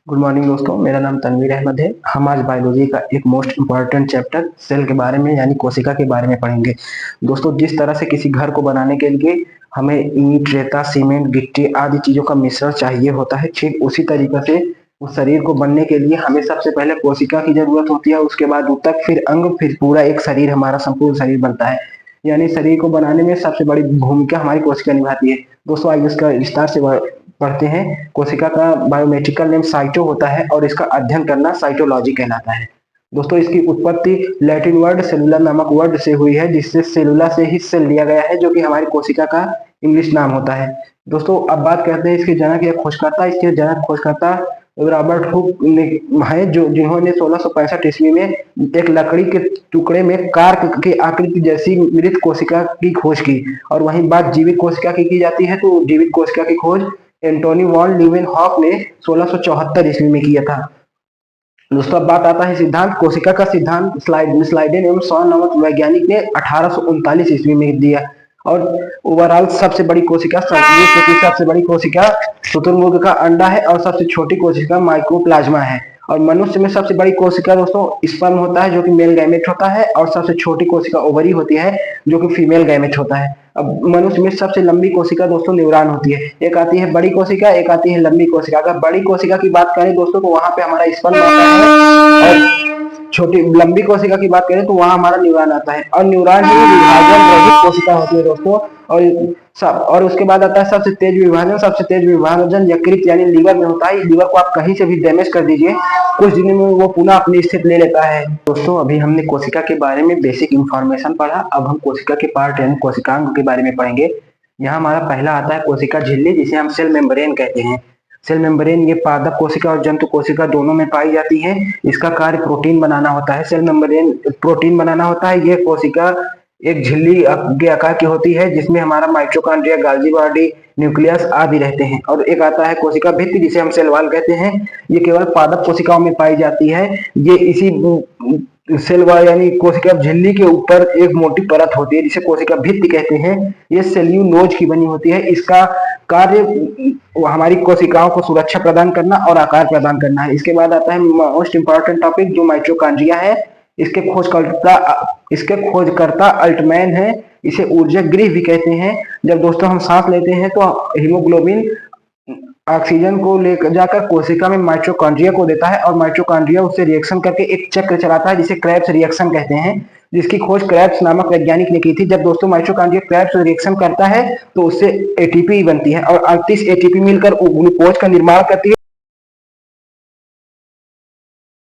Good morning दोस्तों, मेरा नाम तनवीर अहमद है। हम आज बायोलॉजी का एक मोस्ट इम्पॉर्टेंट चैप्टर सेल के बारे में यानी कोशिका के बारे में पढ़ेंगे। दोस्तों, जिस तरह से किसी घर को बनाने के लिए हमें ईंट, रेता, सीमेंट, गिट्टी आदि चीजों का मिश्रण चाहिए होता है, ठीक उसी तरीके से उस शरीर को बनने के लिए हमें सबसे पहले कोशिका की जरूरत होती है। उसके बाद ऊतक, फिर अंग, फिर पूरा एक शरीर, हमारा संपूर्ण शरीर बनता है। यानी शरीर को बनाने में सबसे बड़ी भूमिका हमारी कोशिका निभाती है। दोस्तों, आइए इसका विस्तार से पढ़ते हैं। कोशिका का बायोमेट्रिकल नेम साइटो होता है और इसका अध्ययन करना साइटोलॉजी कहलाता है। दोस्तों, इसकी उत्पत्ति लैटिन वर्ड सेलुलर नामक वर्ड से हुई है, जिससे सेलुला से ही सेल लिया गया है, जो कि हमारी कोशिका का इंग्लिश नाम होता है। दोस्तों, अब बात करते हैं इसके जनक या खोजकर्ता। इसके जनक खोजकर्ता रॉबर्ट हुक है, जो जिन्होंने 1665 ईस्वी में एक लकड़ी के टुकड़े में कार्क की आकृति जैसी मृत कोशिका की खोज की। और वहीं बात जीवित कोशिका की जाती है, तो जीवित कोशिका की खोज एंटोनी वॉन लीवेनहॉक ने 1674 ईस्वी में किया था। दोस्तों, अब बात आता है सिद्धांत। कोशिका का सिद्धांत स्लाइडेन एवं सॉन नामक वैज्ञानिक ने 1839 ईस्वी में दिया। और ओवरऑल सबसे बड़ी कोशिका विश्व की सबसे बड़ी कोशिका शुतुरमुर्ग का अंडा है और सबसे छोटी कोशिका माइक्रोप्लाज्मा है। और मनुष्य में सबसे बड़ी कोशिका दोस्तों स्पर्म होता है, जो कि मेल गैमेट होता है, और सबसे छोटी कोशिका ओवरी होती है, जो कि फीमेल गैमेट होता है। अब मनुष्य में सबसे लंबी कोशिका दोस्तों न्यूरॉन होती है। एक आती है बड़ी कोशिका, एक आती है लंबी कोशिका। अगर बड़ी कोशिका की बात करें दोस्तों, तो वहां पे हमारा स्पर्म आता है, और छोटी लंबी कोशिका की बात करें तो वहां हमारा न्यूरॉन आता है। और न्यूरॉन ही विभाजन रहित कोशिका होती है दोस्तों। और उसके बाद आता है सबसे तेज विभाजन। सबसे तेज विभाजन यकृत यानी लीवर में होता है। लीवर को आप कहीं से भी डैमेज कर दीजिए, कुछ दिनों में वो पुनः अपनी स्थिति ले लेता है। दोस्तों, अभी हमने कोशिका के बारे में बेसिक इंफॉर्मेशन पढ़ा। अब हम कोशिका के पार्ट यानी कोशिकांग के बारे में पढ़ेंगे। यहाँ हमारा पहला आता है कोशिका झिल्ली, जिसे हम सेल मेम्ब्रेन कहते हैं। सेल मेम्ब्रेन ये पादप कोशिका और जंतु कोशिका दोनों में पाई जाती है। इसका कार्य प्रोटीन बनाना होता है। सेल मेम्ब्रेन प्रोटीन बनाना होता है। ये कोशिका एक झिल्ली के आकार की होती है, जिसमें हमारा माइटोकॉन्ड्रिया, गोल्गी बॉडी, न्यूक्लियस आदि रहते हैं। और एक आता है कोशिका भित्ति, जिसे हम सेल वॉल कहते हैं। ये केवल पादप कोशिकाओं में पाई जाती है। ये इसी सेल वॉल यानी कोशिका झिल्ली के ऊपर एक मोटी परत होती है, जिसे कोशिका भित्ति कहते हैं। ये सेल्यूलोज की बनी होती है। इसका कार्य हमारी कोशिकाओं को सुरक्षा प्रदान करना और आकार प्रदान करना है। इसके बाद आता है मोस्ट इंपॉर्टेंट टॉपिक, जो माइटोकॉन्ड्रिया है। इसके खोजकर्ता अल्टमैन है। इसे ऊर्जा गृह भी कहते हैं। जब दोस्तों हम सांस लेते हैं तो हीमोग्लोबिन ऑक्सीजन को लेकर जाकर कोशिका में माइटोकॉन्ड्रिया को देता है, और माइटोकॉन्ड्रिया उससे रिएक्शन करके एक चक्र चलाता है, जिसे क्रेब्स रिएक्शन कहते हैं, जिसकी खोज क्रेब्स नामक वैज्ञानिक ने की थी। जब दोस्तों माइटोकॉन्ड्रिया क्रेब्स रिएक्शन करता है तो उससे एटीपी बनती है, और 38 एटीपी मिलकर ग्लूकोज का निर्माण करती है।